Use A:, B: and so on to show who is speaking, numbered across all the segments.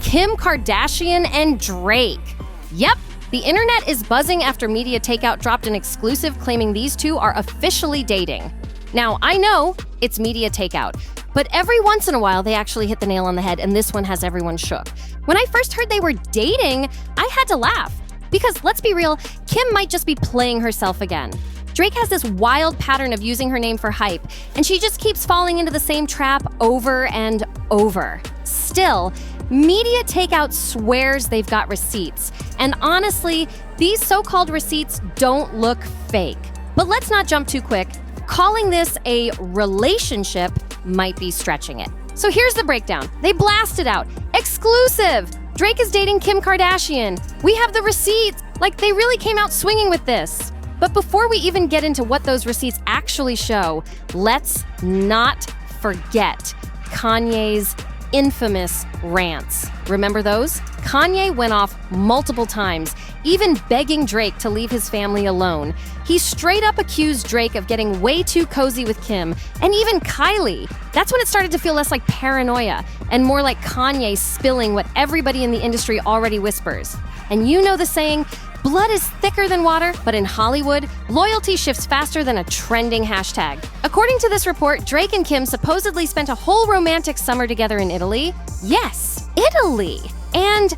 A: Kim Kardashian and Drake. Yep, the internet is buzzing after Media Takeout dropped an exclusive claiming these two are officially dating. Now, I know it's Media Takeout, but every once in a while they actually hit the nail on the head, and this one has everyone shook. When I first heard they were dating, I had to laugh. Because let's be real, Kim might just be playing herself again. Drake has this wild pattern of using her name for hype, and she just keeps falling into the same trap over and over. Still, Media Takeout swears they've got receipts, and honestly, these so-called receipts don't look fake. But let's not jump too quick. Calling this a relationship might be stretching it. So here's the breakdown. They blasted out. Exclusive! Drake is dating Kim Kardashian. We have the receipts. Like, they really came out swinging with this. But before we even get into what those receipts actually show, let's not forget Kanye's infamous rants. Remember those? Kanye went off multiple times, even begging Drake to leave his family alone. He straight up accused Drake of getting way too cozy with Kim, and even Kylie. That's when it started to feel less like paranoia and more like Kanye spilling what everybody in the industry already whispers. And you know the saying, blood is thicker than water, but in Hollywood, loyalty shifts faster than a trending hashtag. According to this report, Drake and Kim supposedly spent a whole romantic summer together in Italy. Yes, Italy! And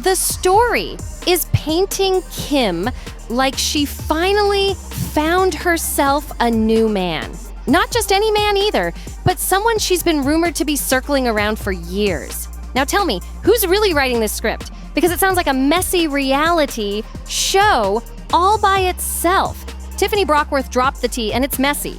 A: the story is painting Kim like she finally found herself a new man. Not just any man either, but someone she's been rumored to be circling around for years. Now tell me, who's really writing this script? Because it sounds like a messy reality show all by itself. Tiffany Brockworth dropped the tea, and it's messy.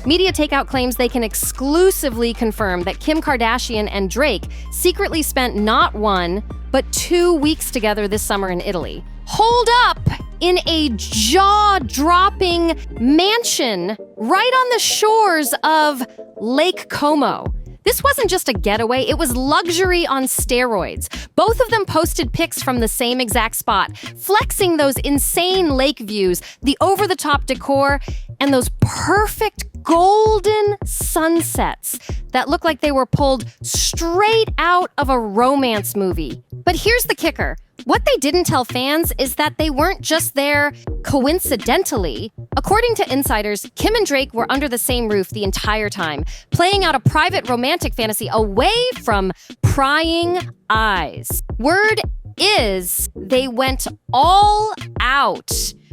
A: Media Takeout claims they can exclusively confirm that Kim Kardashian and Drake secretly spent not 1, but 2 weeks together this summer in Italy. Hold up! In a jaw-dropping mansion right on the shores of Lake Como. This wasn't just a getaway, it was luxury on steroids. Both of them posted pics from the same exact spot, flexing those insane lake views, the over-the-top decor, and those perfect golden sunsets that look like they were pulled straight out of a romance movie. But here's the kicker. What they didn't tell fans is that they weren't just there coincidentally. According to insiders, Kim and Drake were under the same roof the entire time, playing out a private romantic fantasy away from prying eyes. Word is they went all out,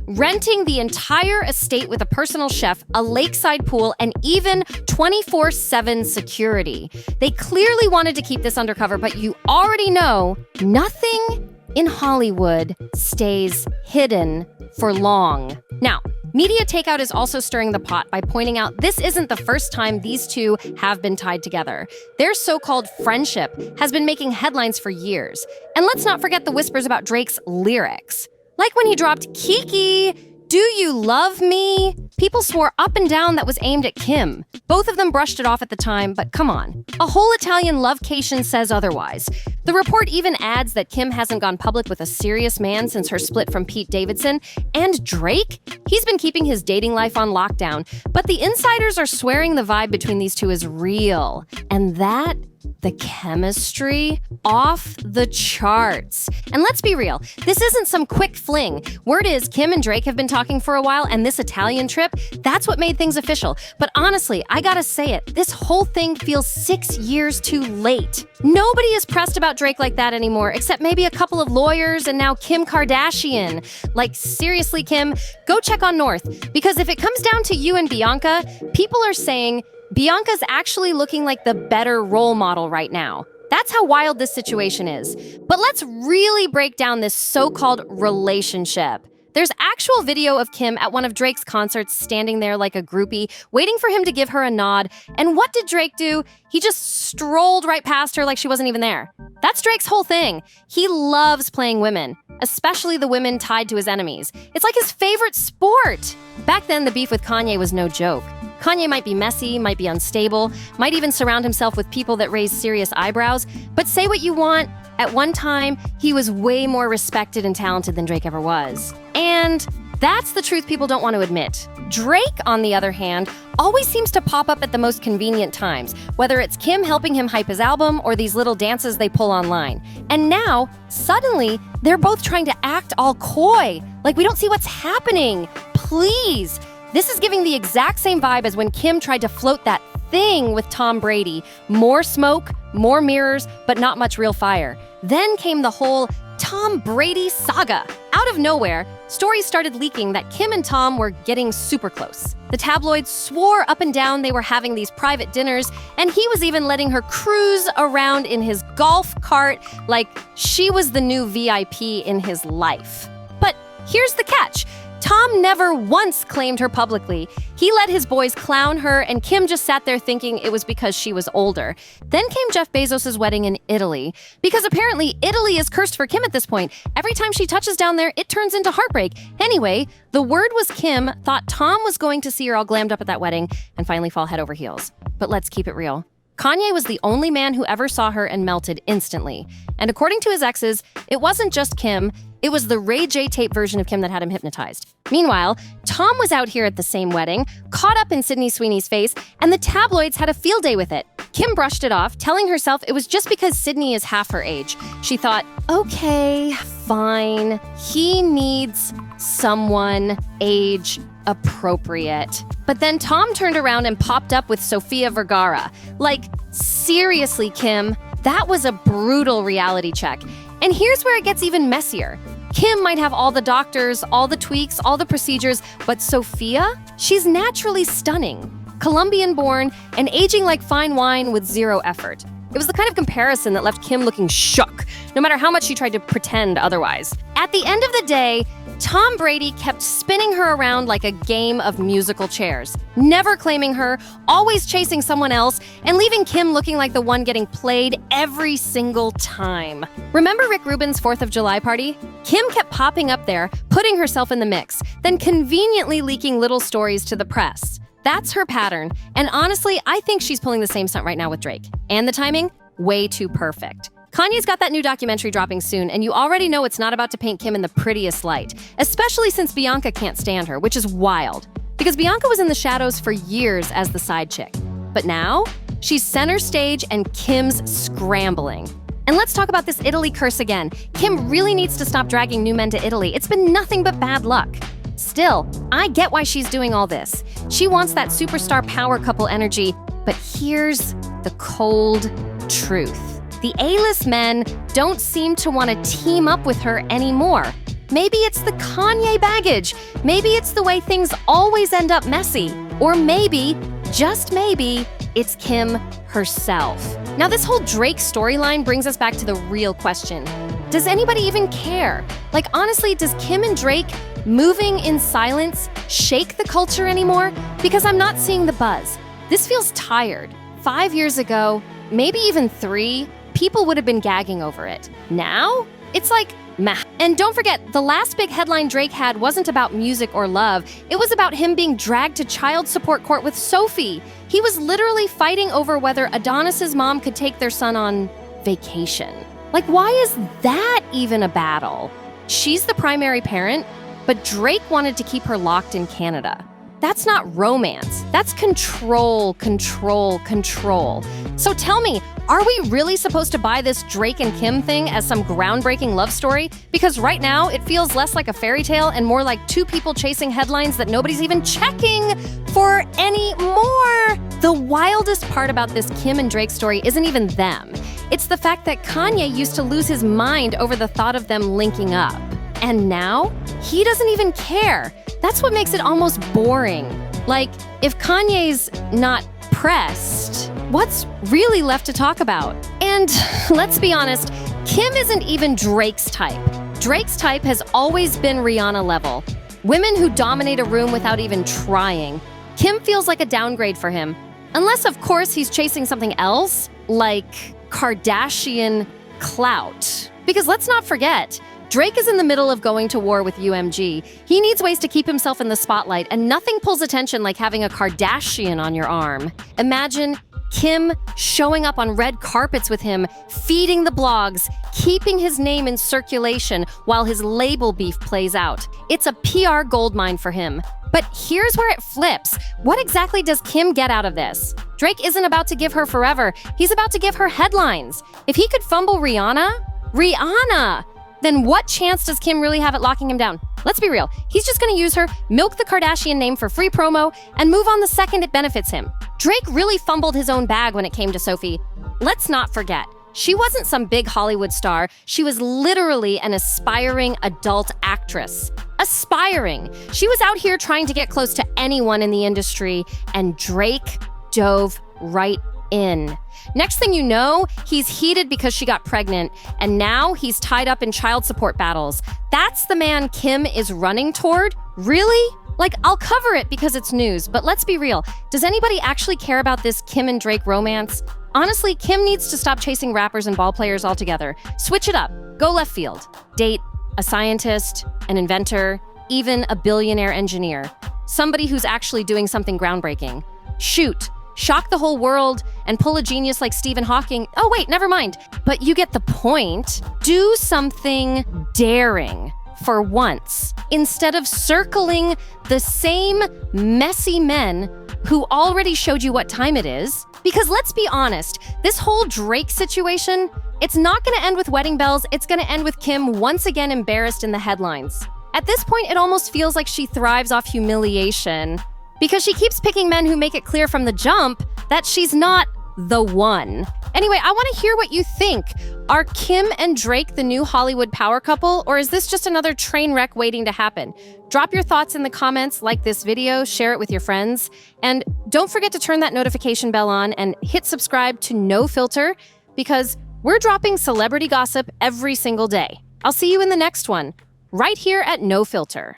A: renting the entire estate with a personal chef, a lakeside pool, and even 24/7 security. They clearly wanted to keep this undercover, but you already know nothing in Hollywood stays hidden for long. Now, Media Takeout is also stirring the pot by pointing out this isn't the first time these two have been tied together. Their so-called friendship has been making headlines for years. And let's not forget the whispers about Drake's lyrics. Like when he dropped Kiki, "Do you love me?" People swore up and down that was aimed at Kim. Both of them brushed it off at the time, but come on. A whole Italian lovecation says otherwise. The report even adds that Kim hasn't gone public with a serious man since her split from Pete Davidson. And Drake? He's been keeping his dating life on lockdown. But the insiders are swearing the vibe between these two is real. And that, the chemistry, off the charts. And let's be real, this isn't some quick fling. Word is Kim and Drake have been talking for a while, and this Italian trip, that's what made things official. But honestly, I gotta say it, this whole thing feels 6 years too late. Nobody is pressed about Drake like that anymore, except maybe a couple of lawyers and now Kim Kardashian. Like, seriously, Kim, go check on North. Because if it comes down to you and Bianca, people are saying Bianca's actually looking like the better role model right now. That's how wild this situation is. But let's really break down this so-called relationship. There's actual video of Kim at one of Drake's concerts standing there like a groupie, waiting for him to give her a nod. And what did Drake do? He just strolled right past her like she wasn't even there. That's Drake's whole thing. He loves playing women, especially the women tied to his enemies. It's like his favorite sport. Back then, the beef with Kanye was no joke. Kanye might be messy, might be unstable, might even surround himself with people that raise serious eyebrows, but say what you want, at one time, he was way more respected and talented than Drake ever was. And That's the truth people don't want to admit. Drake, on the other hand, always seems to pop up at the most convenient times, whether it's Kim helping him hype his album or these little dances they pull online. And now, suddenly, they're both trying to act all coy, like we don't see what's happening. Please! This is giving the exact same vibe as when Kim tried to float that thing with Tom Brady. More smoke, more mirrors, but not much real fire. Then came the whole Tom Brady saga. Out of nowhere, stories started leaking that Kim and Tom were getting super close. The tabloids swore up and down they were having these private dinners, and he was even letting her cruise around in his golf cart like she was the new VIP in his life. But here's the catch. Tom never once claimed her publicly. He let his boys clown her, and Kim just sat there thinking it was because she was older. Then came Jeff Bezos' wedding in Italy, because apparently Italy is cursed for Kim at this point. Every time she touches down there, it turns into heartbreak. Anyway, the word was Kim thought Tom was going to see her all glammed up at that wedding and finally fall head over heels. But let's keep it real. Kanye was the only man who ever saw her and melted instantly. And according to his exes, it wasn't just Kim, it was the Ray J tape version of Kim that had him hypnotized. Meanwhile, Tom was out here at the same wedding, caught up in Sydney Sweeney's face, and the tabloids had a field day with it. Kim brushed it off, telling herself it was just because Sydney is half her age. She thought, okay, fine. He needs someone age appropriate. But then Tom turned around and popped up with Sofia Vergara. Like, seriously, Kim, that was a brutal reality check. And here's where it gets even messier. Kim might have all the doctors, all the tweaks, all the procedures, but Sofia, she's naturally stunning. Colombian-born and aging like fine wine with zero effort. It was the kind of comparison that left Kim looking shook, no matter how much she tried to pretend otherwise. At the end of the day, Tom Brady kept spinning her around like a game of musical chairs, never claiming her, always chasing someone else, and leaving Kim looking like the one getting played every single time. Remember Rick Rubin's 4th of July party? Kim kept popping up there, putting herself in the mix, then conveniently leaking little stories to the press. That's her pattern, and honestly, I think she's pulling the same stunt right now with Drake. And the timing? Way too perfect. Kanye's got that new documentary dropping soon, and you already know it's not about to paint Kim in the prettiest light, especially since Bianca can't stand her, which is wild. Because Bianca was in the shadows for years as the side chick. But now, she's center stage and Kim's scrambling. And let's talk about this Italy curse again. Kim really needs to stop dragging new men to Italy. It's been nothing but bad luck. Still, I get why she's doing all this. She wants that superstar power couple energy, but here's the cold truth. The A-list men don't seem to want to team up with her anymore. Maybe it's the Kanye baggage. Maybe it's the way things always end up messy. Or maybe, just maybe, it's Kim herself. Now, this whole Drake storyline brings us back to the real question. Does anybody even care? Like, honestly, does Kim and Drake moving in silence shake the culture anymore? Because I'm not seeing the buzz. This feels tired. 5 years ago, maybe even 3, people would have been gagging over it. Now, it's like, meh. And don't forget, the last big headline Drake had wasn't about music or love. It was about him being dragged to child support court with Sophie. He was literally fighting over whether Adonis's mom could take their son on vacation. Like, why is that even a battle? She's the primary parent, but Drake wanted to keep her locked in Canada. That's not romance. That's control, control, control. So tell me, are we really supposed to buy this Drake and Kim thing as some groundbreaking love story? Because right now, it feels less like a fairy tale and more like two people chasing headlines that nobody's even checking for anymore. The wildest part about this Kim and Drake story isn't even them. It's the fact that Kanye used to lose his mind over the thought of them linking up. And now, he doesn't even care. That's what makes it almost boring. Like, if Kanye's not pressed, what's really left to talk about? And let's be honest, Kim isn't even Drake's type. Drake's type has always been Rihanna level. Women who dominate a room without even trying. Kim feels like a downgrade for him. Unless, of course, he's chasing something else, like Kardashian clout. Because let's not forget, Drake is in the middle of going to war with UMG. He needs ways to keep himself in the spotlight, and nothing pulls attention like having a Kardashian on your arm. Imagine Kim showing up on red carpets with him, feeding the blogs, keeping his name in circulation while his label beef plays out. It's a PR goldmine for him. But here's where it flips. What exactly does Kim get out of this? Drake isn't about to give her forever. He's about to give her headlines. If he could fumble Rihanna, then what chance does Kim really have at locking him down? Let's be real. He's just going to use her, milk the Kardashian name for free promo, and move on the second it benefits him. Drake really fumbled his own bag when it came to Sophie. Let's not forget, she wasn't some big Hollywood star. She was literally an aspiring adult actress. Aspiring. She was out here trying to get close to anyone in the industry, and Drake dove right in. Next thing you know, he's heated because she got pregnant, and now he's tied up in child support battles. That's the man Kim is running toward? Really? Like, I'll cover it because it's news, but let's be real. Does anybody actually care about this Kim and Drake romance? Honestly, Kim needs to stop chasing rappers and ball players altogether. Switch it up. Go left field. Date a scientist, an inventor, even a billionaire engineer. Somebody who's actually doing something groundbreaking. Shoot. Shock the whole world and pull a genius like Stephen Hawking. Oh, wait, never mind. But you get the point. Do something daring for once, instead of circling the same messy men who already showed you what time it is. Because let's be honest, this whole Drake situation, it's not going to end with wedding bells. It's going to end with Kim once again embarrassed in the headlines. At this point, it almost feels like she thrives off humiliation because she keeps picking men who make it clear from the jump that she's not the one. Anyway, I want to hear what you think. Are Kim and Drake the new Hollywood power couple, or is this just another train wreck waiting to happen? Drop your thoughts in the comments, like this video, share it with your friends, and don't forget to turn that notification bell on and hit subscribe to NoFilter because we're dropping celebrity gossip every single day. I'll see you in the next one, right here at NoFilter.